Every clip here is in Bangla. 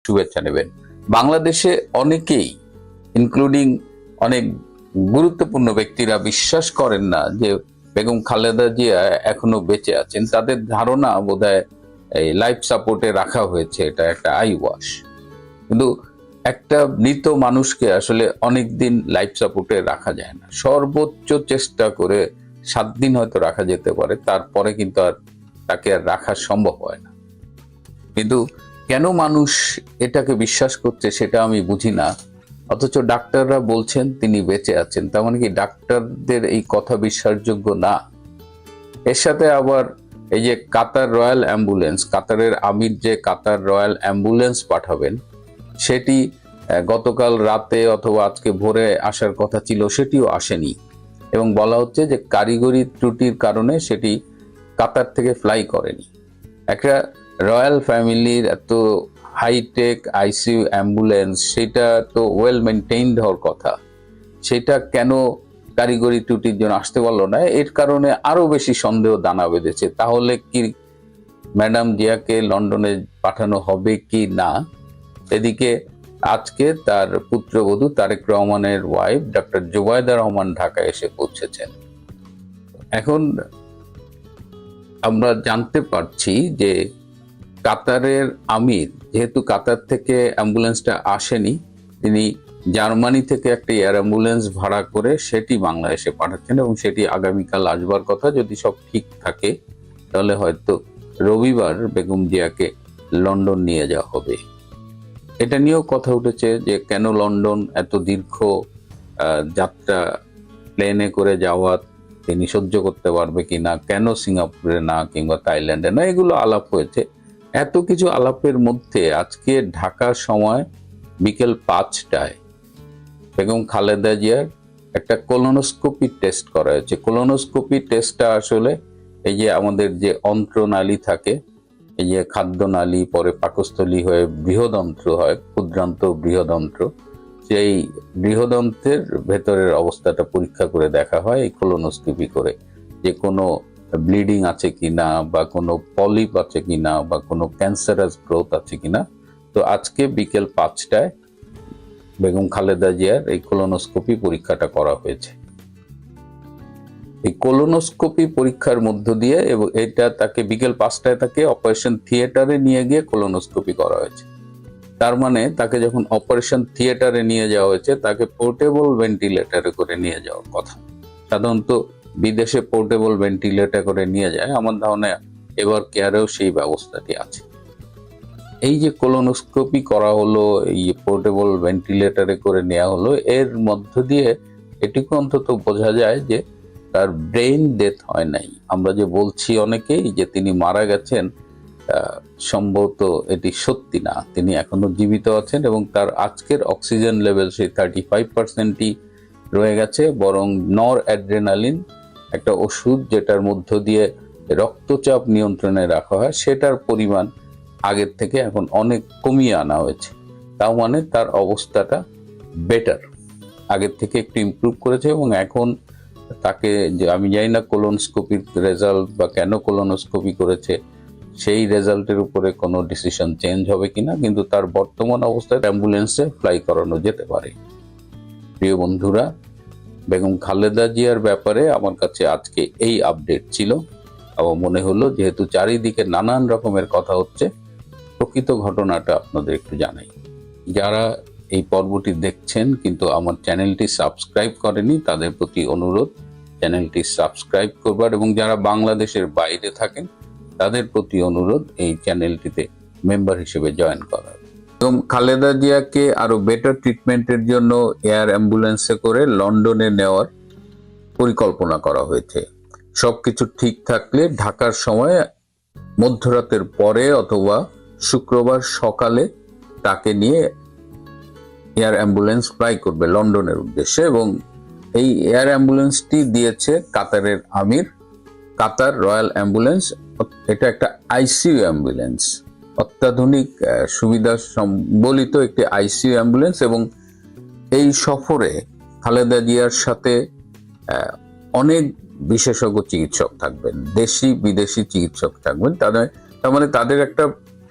শুভেচ্ছা নেবেন। বাংলাদেশে অনেকেই ইনক্লুডিং অনেক গুরুত্বপূর্ণ ব্যক্তিরা বিশ্বাস করেন না যে বেগম খালেদা জিয়া এখনো বেঁচে আছেন। তাদের ধারণা বোধহয় এই লাইফ সাপোর্টে রাখা হয়েছে, এটা একটা আই ওয়াশ। কিন্তু একটা মৃত মানুষকে আসলে অনেক দিন লাইফ সাপোর্টে রাখা যায় না। সর্বোচ্চ চেষ্টা করে 7 দিন হয়তো রাখা যেতে পারে, তারপরে কিন্তু আর তাকে আর রাখা সম্ভব হয় না। কিন্তু কেন মানুষ এটাকে বিশ্বাস করছে সেটা আমি বুঝি না, অথচ ডাক্তাররা বলছেন তিনি বেঁচে আছেন। তার মানে কি ডাক্তারদের এই কথা বিশ্বাসযোগ্য না? এর সাথে আবার এই যে কাতার রয়্যাল অ্যাম্বুলেন্স, কাতারের আমির যে কাতার রয়্যাল অ্যাম্বুলেন্স পাঠাবেন, সেটি গতকাল রাতে অথবা আজকে ভোরে আসার কথা ছিল, সেটিও আসেনি। এবং বলা হচ্ছে যে কারিগরি ত্রুটির কারণে সেটি কাতার থেকে ফ্লাই করেনি। একটা রয়্যাল ফ্যামিলির এত হাইটেক আইসিইউ অ্যাম্বুলেন্স, সেটা তো ওয়েল মেনটেইনড হওয়ার কথা, সেটা কেন কারিগরি ত্রুটির জন্য আসতে পারলো না? এর কারণে আরো বেশি সন্দেহ দানা বেঁধেছে। তাহলে কি ম্যাডাম জিয়াকে লন্ডনে পাঠানো হবে কি না? এদিকে আজকে তার পুত্রবধূ তারেক রহমানের ওয়াইফ ডক্টর জুবাইদা রহমান ঢাকায় এসে পৌঁছেছেন। এখন আমরা জানতে পারছি যে কাতারের আমির, যেহেতু কাতার থেকে অ্যাম্বুলেন্সটা আসেনি, তিনি জার্মানি থেকে একটা এয়ার অ্যাম্বুলেন্স ভাড়া করে সেটি বাংলাদেশে পাঠাচ্ছেন এবং সেটি আগামীকাল আসবার কথা। যদি সব ঠিক থাকে তাহলে হয়তো রবিবার বেগম জিয়াকে লন্ডন নিয়ে যাওয়া হবে। এটা নিয়েও কথা উঠেছে যে কেন লন্ডন, এত দীর্ঘ যাত্রা প্লেনে করে যাওয়া তিনি সহ্য করতে পারবে কিনা, কেন সিঙ্গাপুরে না কিংবা থাইল্যান্ডে না, এগুলো আলাপ হয়েছে। এত কিছু আলাপের মধ্যে আজকে ঢাকার সময় বিকেল 5টায় বেগম খালেদা জিয়ার একটা কোলোনোস্কোপি টেস্ট করা হয়েছে। কোলোনোস্কোপি টেস্টটা আসলে এই যে আমাদের যে অন্ত্রনালী থাকে, এই যে খাদ্যনালী, পরে পাকস্থলী হয়ে বৃহদন্ত্র হয়, ক্ষুদ্রান্ত বৃহদন্ত্র, সেই বৃহদন্ত্রের ভেতরের অবস্থাটা পরীক্ষা করে দেখা হয় এই কোলোনোস্কোপি করে, যে কোনো ব্লিডিং আছে কিনা বা কোনো পলিপ আছে কিনা বা কোনো ক্যান্সারাস গ্রোথ আছে কিনা। তো আজকে বিকেল 5টায় বেগম খালেদা জিয়ার এই কোলোনোস্কোপি পরীক্ষাটা করা হয়েছে। এই কোলোনোস্কোপি পরীক্ষার মধ্য দিয়ে এবং এটা তাকে বিকেল 5টায় তাকে অপারেশন থিয়েটারে নিয়ে গিয়ে কোলোনোস্কোপি করা হয়েছে। তার মানে তাকে যখন অপারেশন থিয়েটারে নিয়ে যাওয়া হয়েছে, তাকে পোর্টেবল ভেন্টিলেটরে করে নিয়ে যাওয়ার কথা। সাধারণত বিদেশে পোর্টেবল ভেন্টিলেটর করে নিয়ে যায়, আমার ধারণা এবার কেয়ারেও সেই ব্যবস্থাটি আছে। এই যে কোলোনোস্কোপি করা হলো, এই পোর্টেবল ভেন্টিলেটরে করে নেওয়া হলো, এর মধ্য দিয়ে এটুকু অন্তত বোঝা যায় যে তার ব্রেইন ডেথ হয় নাই। আমরা যে বলছি অনেকেই যে তিনি মারা গেছেন, সম্ভবত এটি সত্যি না, তিনি এখনো জীবিত আছেন এবং তার আজকের অক্সিজেন লেভেল সেই 35%ই রয়ে গেছে। বরং নর অ্যাড্রেনালিন, একটা ওষুধ যেটার মধ্য দিয়ে রক্তচাপ নিয়ন্ত্রণে রাখা হয়, সেটার পরিমাণ আগের থেকে এখন অনেক কমিয়ে আনা হয়েছে। তাও মানে তার অবস্থাটা বেটার, আগের থেকে একটু ইমপ্রুভ করেছে। এবং এখন তাকে, যে আমি জানি না কোলোনোস্কোপির রেজাল্ট বা কেন কোলোনোস্কোপি করেছে সেই রেজাল্টের উপরে কোনো ডিসিশন চেঞ্জ হবে কিনা, কিন্তু তার বর্তমান অবস্থায় অ্যাম্বুলেন্সে ফ্লাই করানো যেতে পারে। প্রিয় বন্ধুরা, বেগম খালেদা জিয়ার ব্যাপারে আমার কাছে আজকে এই আপডেট ছিল। আমার মনে হলো যেহেতু চারিদিকে নানান রকমের কথা হচ্ছে, প্রকৃত ঘটনাটা আপনাদের একটু জানাই। যারা এই পর্বটি দেখছেন কিন্তু আমার চ্যানেলটি সাবস্ক্রাইব করেনি, তাদের প্রতি অনুরোধ চ্যানেলটি সাবস্ক্রাইব করবার, এবং যারা বাংলাদেশের বাইরে থাকেন তাদের প্রতি অনুরোধ এই চ্যানেলটিতে মেম্বার হিসেবে জয়েন করার। এবং খালেদা জিয়াকে আরো বেটার ট্রিটমেন্টের জন্য এয়ার অ্যাম্বুলেন্সে করে লন্ডনে নেওয়ার পরিকল্পনা করা হয়েছে। সবকিছু ঠিক থাকলে ঢাকার সময় মধ্যরাতের পরে অথবা শুক্রবার সকালে তাকে নিয়ে এয়ার অ্যাম্বুলেন্স ফ্লাই করবে লন্ডনের উদ্দেশ্যে। এবং এই এয়ার অ্যাম্বুলেন্সটি দিয়েছে কাতারের আমির, কাতার রয়্যাল অ্যাম্বুলেন্স। এটা একটা আইসিইউ অ্যাম্বুলেন্স, অত্যাধুনিক সুবিধা সম্বলিত একটি আইসিইউ অ্যাম্বুলেন্স। এবং এই সফরে খালেদা জিয়ার সাথে অনেক বিশেষজ্ঞ চিকিৎসক থাকবেন, দেশি বিদেশি চিকিৎসক থাকবেন। তার মানে তাদের একটা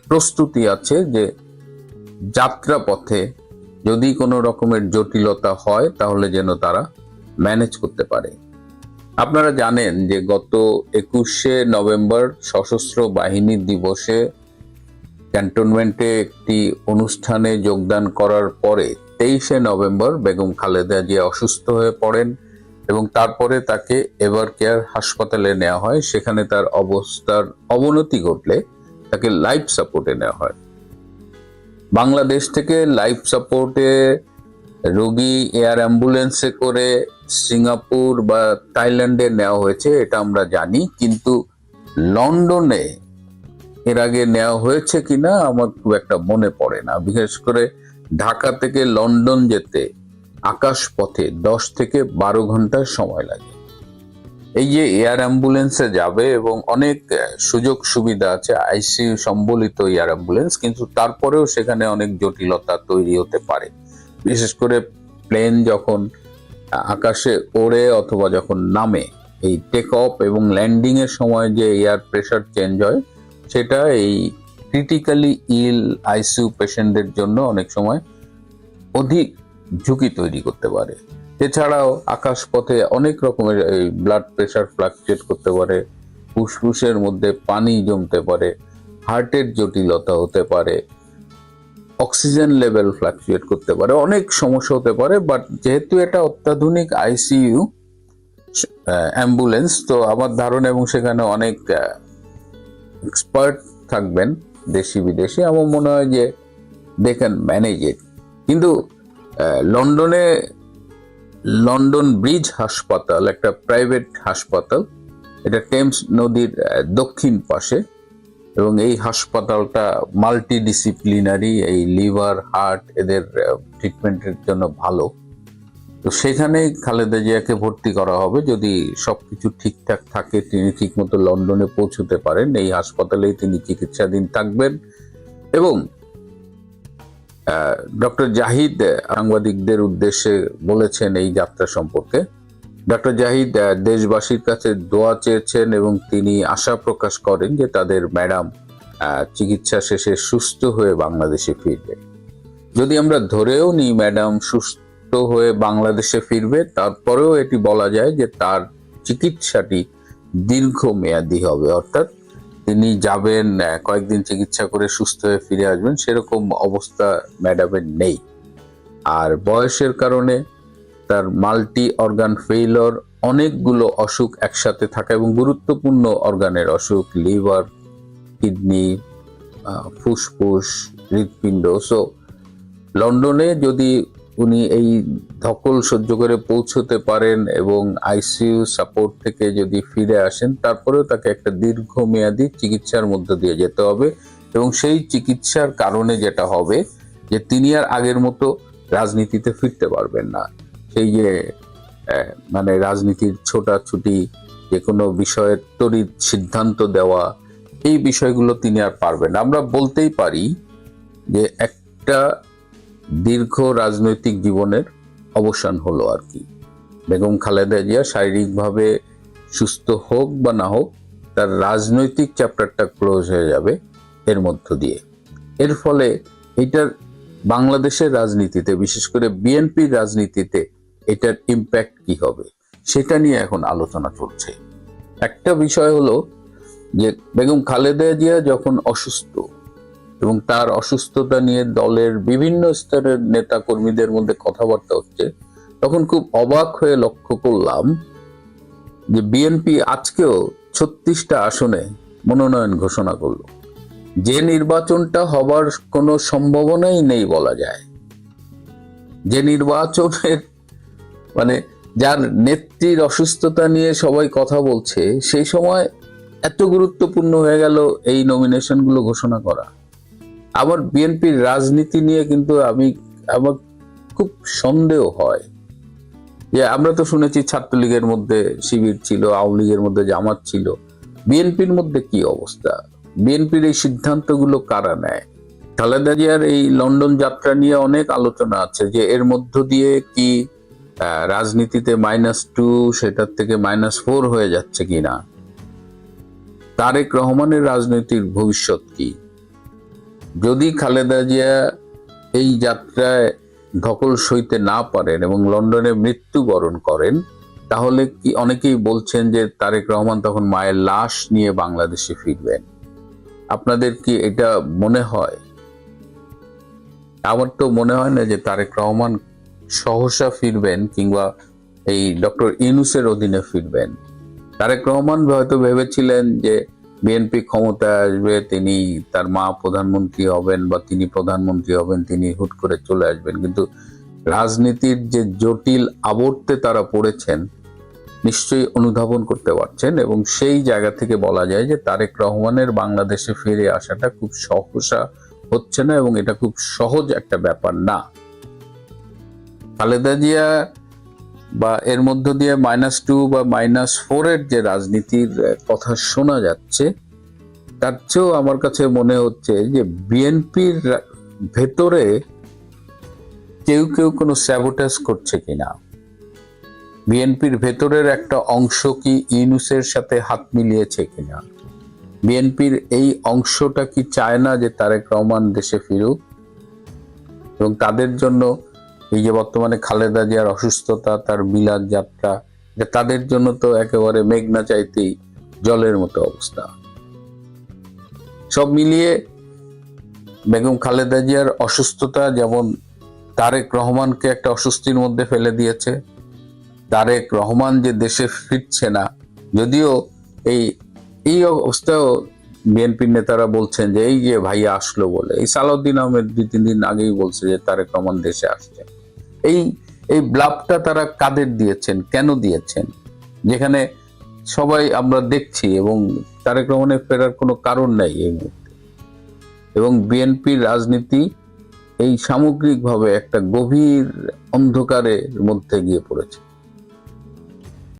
প্রস্তুতি আছে যে যাত্রা পথে যদি কোনো রকমের জটিলতা হয় তাহলে যেন তারা ম্যানেজ করতে পারে। আপনারা জানেন যে গত 21শে নভেম্বর সশস্ত্র বাহিনী দিবসে ক্যান্টনমেন্টে একটি অনুষ্ঠানে যোগদান করার পরে 23শে নভেম্বর বেগম খালেদা জিয়া অসুস্থ হয়ে পড়েন এবং তারপরে তাকে এভার কেয়ার হাসপাতালে নেওয়া হয়। সেখানে তার অবস্থার অবনতি ঘটলে তাকে লাইফ সাপোর্টে নেওয়া হয়। বাংলাদেশ থেকে লাইফ সাপোর্টে রোগী এয়ার অ্যাম্বুলেন্সে করে সিঙ্গাপুর বা থাইল্যান্ডে নেওয়া হয়েছে, এটা আমরা জানি, কিন্তু লন্ডনে এর আগে নেওয়া হয়েছে কিনা আমার খুব একটা মনে পড়ে না। বিশেষ করে ঢাকা থেকে লন্ডন যেতে আকাশ পথে 10 থেকে 12 ঘন্টার সময় লাগে। এই যে এয়ার অ্যাম্বুলেন্সে যাবে এবং অনেক সুযোগ সুবিধা আছে, আইসিইউ সম্বলিত এয়ার অ্যাম্বুলেন্স, কিন্তু তারপরেও সেখানে অনেক জটিলতা তৈরি হতে পারে। বিশেষ করে প্লেন যখন আকাশে ওড়ে অথবা যখন নামে, এই টেক অফ এবং ল্যান্ডিং এর সময় যে এয়ার প্রেসার চেঞ্জ হয়, সেটা এই ক্রিটিক্যালি ইল আইসিইউ পেশেন্টদের জন্য অনেক সময় অধিক ঝুঁকি তৈরি করতে পারে। এছাড়াও আকাশপথে অনেক রকমের এই ব্লাড প্রেসার ফ্লাকচুয়েট করতে পারে, ফুসফুসের মধ্যে পানি জমতে পারে, হার্টের জটিলতা হতে পারে, অক্সিজেন লেভেল ফ্লাকচুয়েট করতে পারে, অনেক সমস্যা হতে পারে। বাট যেহেতু এটা অত্যাধুনিক আইসিইউ অ্যাম্বুলেন্স, তো আমার ধারণা, এবং সেখানে অনেক এক্সপার্ট থাকবেন দেশি বিদেশি, আমার মনে হয় যে দে ক্যান ম্যানেজ ইট। কিন্তু লন্ডন ব্রিজ হাসপাতাল একটা প্রাইভেট হাসপাতাল, এটা টেমস নদীর দক্ষিণ পাশে, এবং এই হাসপাতালটা মাল্টিডিসিপ্লিনারি, এই লিভার হার্ট এদের ট্রিটমেন্টের জন্য ভালো। তো সেখানেই খালেদা জিয়াকে ভর্তি করা হবে। যদি সবকিছু ঠিকঠাক থাকে, তিনি ঠিকমতো লন্ডনে পৌঁছতে পারেন, এই হাসপাতালেই তিনি চিকিৎসাধীন থাকবেন। এবং ডক্টর জাহিদ সাংবাদিকদের উদ্দেশ্যে বলেছেন এই যাত্রা সম্পর্কে। ডক্টর জাহিদ দেশবাসীর কাছে দোয়া চেয়েছেন এবং তিনি আশা প্রকাশ করেন যে তাদের ম্যাডাম চিকিৎসা শেষে সুস্থ হয়ে বাংলাদেশে ফিরবে। যদি আমরা ধরেও নিই ম্যাডাম সুস্থ হয়ে বাংলাদেশে ফিরবে, তারপরেও এটি বলা যায় যে তার চিকিৎসাটি দীর্ঘমেয়াদী হবে, অর্থাৎ তিনি যাবেন, কয়েকদিন চিকিৎসা করে সুস্থ হয়ে ফিরে আসবেন, সেরকম অবস্থা ম্যাডামের নেই। আর বয়সের কারণে তার মাল্টি অর্গান ফেইলর, অনেকগুলো অসুখ একসাথে থাকা এবং গুরুত্বপূর্ণ অর্গানের অসুখ, লিভার, কিডনি, ফুসফুস, হৃৎপিণ্ড। সো লন্ডনে যদি উনি এই ধকল সহ্য করে পৌঁছতে পারেন এবং আইসিইউ সাপোর্ট থেকে যদি ফিরে আসেন, তারপরেও তাকে একটা দীর্ঘমেয়াদী চিকিৎসার মধ্য দিয়ে যেতে হবে। এবং সেই চিকিৎসার কারণে যেটা হবে যে তিনি আর আগের মতো রাজনীতিতে ফিরতে পারবেন না। সেই যে মানে রাজনীতির ছোটাছুটি, যে কোনো বিষয়ের তড়িৎ সিদ্ধান্ত দেওয়া, এই বিষয়গুলো তিনি আর পারবেন না। আমরা বলতেই পারি যে একটা দীর্ঘ রাজনৈতিক জীবনের অবসান হলো আর কি। বেগম খালেদা জিয়া শারীরিকভাবে সুস্থ হোক বা না হোক, তার রাজনৈতিক চ্যাপ্টারটা ক্লোজ হয়ে যাবে এর মধ্য দিয়ে। এর ফলে এটার বাংলাদেশের রাজনীতিতে, বিশেষ করে বিএনপির রাজনীতিতে এটার ইম্প্যাক্ট কি হবে, সেটা নিয়ে এখন আলোচনা চলছে। একটা বিষয় হলো যে বেগম খালেদা জিয়া যখন অসুস্থ এবং তার অসুস্থতা নিয়ে দলের বিভিন্ন স্তরের নেতা কর্মীদের মধ্যে কথাবার্তা হচ্ছে, তখন খুব অবাক হয়ে লক্ষ্য করলাম যে বিএনপি আজকেও 36টা আসনে মনোনয়ন ঘোষণা করলো, যে নির্বাচনটা হবার কোনো সম্ভাবনাই নেই বলা যায়। যে নির্বাচনের মানে যার নেত্রীর অসুস্থতা নিয়ে সবাই কথা বলছে, সেই সময় এত গুরুত্বপূর্ণ হয়ে গেল এই নমিনেশনগুলো ঘোষণা করা। আমার বিএনপির রাজনীতি নিয়ে কিন্তু আমার খুব সন্দেহ হয় যে আমরা তো শুনেছি ছাত্রলীগের মধ্যে শিবির ছিল, আওয়ামী লীগের মধ্যে জামাত ছিল, বিএনপির মধ্যে কি অবস্থা? বিএনপির এই সিদ্ধান্তগুলো কারা নেয়? খালেদা জিয়ার এই লন্ডন যাত্রা নিয়ে অনেক আলোচনা আছে যে এর মধ্য দিয়ে কি রাজনীতিতে -2 সেটার থেকে -4 হয়ে যাচ্ছে কিনা। তারেক রহমানের রাজনৈতিক ভবিষ্যৎ কি? যদি খালেদা জিয়া এই যাত্রায় ধকল সইতে না পারেন এবং লন্ডনে মৃত্যুবরণ করেন, তাহলে কি অনেকেই বলছেন যে তারেক রহমান তখন মায়ের লাশ নিয়ে বাংলাদেশে ফিরবেন। আপনাদের কি এটা মনে হয়? আমার তো মনে হয় না যে তারেক রহমান সহসা ফিরবেন কিংবা এই ডক্টর ইউনূসের অধীনে ফিরবেন। তারেক রহমান হয়তো ভেবেছিলেন যে বিএনপি ক্ষমতায় আসবে, তিনি তার মা প্রধানমন্ত্রী হবেন বা তিনি প্রধানমন্ত্রী হবেন, তিনি হুট করে চলে আসবেন। কিন্তু রাজনীতির যে জটিল আবর্তে তারা পড়েছেন নিশ্চয়ই অনুধাবন করতে পারছেন, এবং সেই জায়গা থেকে বলা যায় যে তারেক রহমানের বাংলাদেশে ফিরে আসাটা খুব সহসা হচ্ছে না এবং এটা খুব সহজ একটা ব্যাপার না। খালেদা জিয়া বা এর মধ্য দিয়ে -2 বা -4 এর যে রাজনীতির কথা শোনা যাচ্ছে, তার চেয়েও আমার কাছে মনে হচ্ছে যে বিএনপির ভেতরে কেউ কেউ কোনো স্যাবোটাজ করছে কিনা। বিএনপির ভেতরের একটা অংশ কি ইউনূসের সাথে হাত মিলিয়েছে কিনা। বিএনপির এই অংশটা কি চায় না যে তারেক রহমান দেশে ফিরুক, এবং তাদের জন্য এই যে বর্তমানে খালেদা জিয়ার অসুস্থতা, তার বিলাত যাত্রা, তাদের জন্য তো একেবারে মেঘনা চাইতেই জলের মতো অবস্থা। সব মিলিয়ে বেগম খালেদা জিয়ার অসুস্থতা যেমন তারেক রহমানকে একটা অস্বস্তির মধ্যে ফেলে দিয়েছে। তারেক রহমান যে দেশে ফিরছে না, যদিও এই অবস্থাও বিএনপির নেতারা বলছেন যে এই যে ভাইয়া আসলো বলে, এই সালাউদ্দিন আহমেদ 2-3 দিন আগেই বলছে যে তারেক রহমান দেশে আসছে। এই ব্লাফটা তারা কাদের দিয়েছেন, কেন দিয়েছেন, যেখানে সবাই আমরা দেখছি, এবং তারেক রহমানের ফেরার কোনো কারণ নাই এই মুহূর্তে। এবং বিএনপির রাজনীতি এই সামগ্রিকভাবে একটা গভীর অন্ধকারের মধ্যে গিয়ে পড়েছে।